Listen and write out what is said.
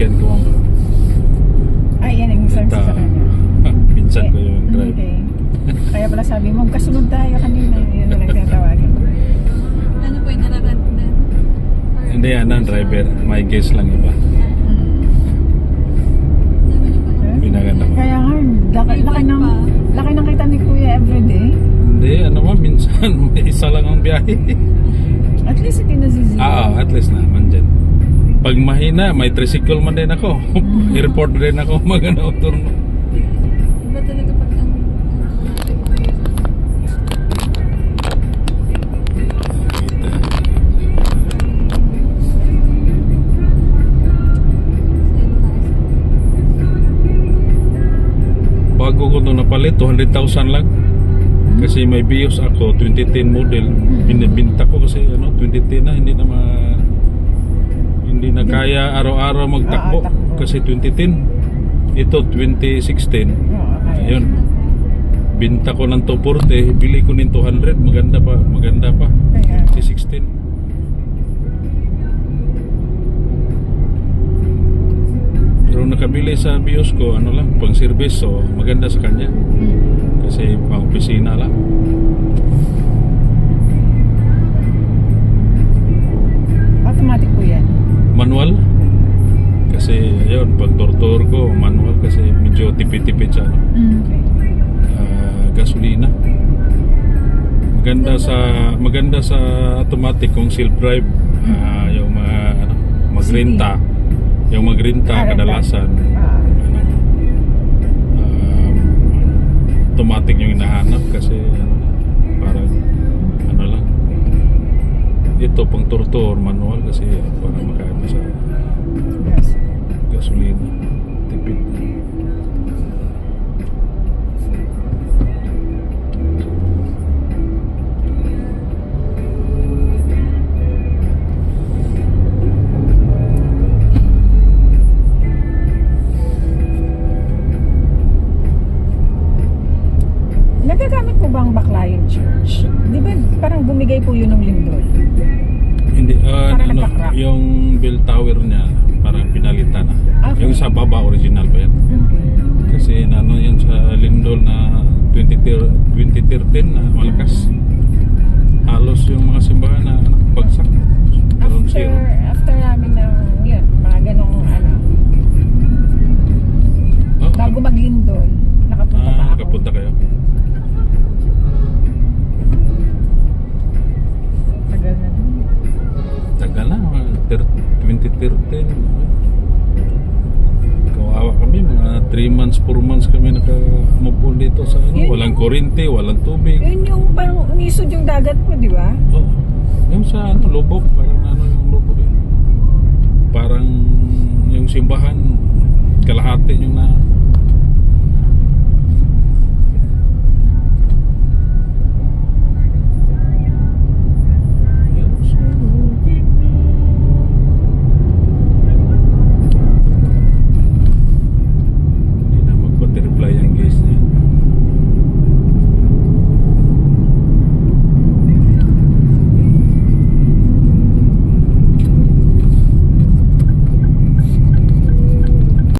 weekend ko. Ay, yan yung service sa kanya. Pinsan ko yung drive. Okay. Kaya pala sabi mo, kasunod tayo kanina. Yun na nagtatawagin. Ano po yung nararad na? Hindi, ang driver. May guest lang iba. Pinaganda ko. Kaya nga, laki ng kita ni Kuya everyday. Hindi, ano mo, minsan may isa lang ang biyahe. At least hindi nasisigaw. At least naman dyan. Pag mahina, may tricycle man din ako. Airport din ako, magana turno. Iba talaga pag ang Bago ko ito napalit, 200,000 lang. Kasi may Vios ako, 2010 model. Binibinta ko kasi 2010 na, hindi na kaya araw-araw magtakbo. Takbo. Kasi 2010. Ito 2016. Ayun. Binta ko ng 240, bili ko ng 200, maganda pa. Kaya, 2016. Pero nakabili sa Vios ko, pang service, so maganda sa kanya. Kasi pang opisina lang. automatic po yan. Manual. Kasi ayun, pag tortor ko, manual kasi medyo tipid-tipid sa Okay. gasolina. Maganda sa automatic kung self drive. Yung magrenta. Yung magrenta kadalasan automatic yung hinahanap kasi parang lang. Ito pang tortor manual kasi para makaano sa Yes. gasolina. Tipid. Nagagamit po ba ang Baclayan Church? Di ba parang bumigay po yun ng lindol? Hindi, Parang nagka-crack. yung bell tower niya parang pinalitan na. Okay. Yung sa baba original pa yan. Kasi yan sa Lindol na 2013 na malakas. Halos yung mga simbahan na bagsak. Ground zero. After namin ng yun, mga ganong Oh, bago maglindol, nakapunta pa ako. nakapunta kayo? Tagal na din. Tagal na, 2013. Kawawa kami, mga 3 months, 4 months kami nakamupon dito sa walang kuryente, walang tubig. Yun yung parang umisod yung dagat po, di ba? Oh, yung sa Lubog, parang yung Lubog eh. Parang yung simbahan, kalahati yung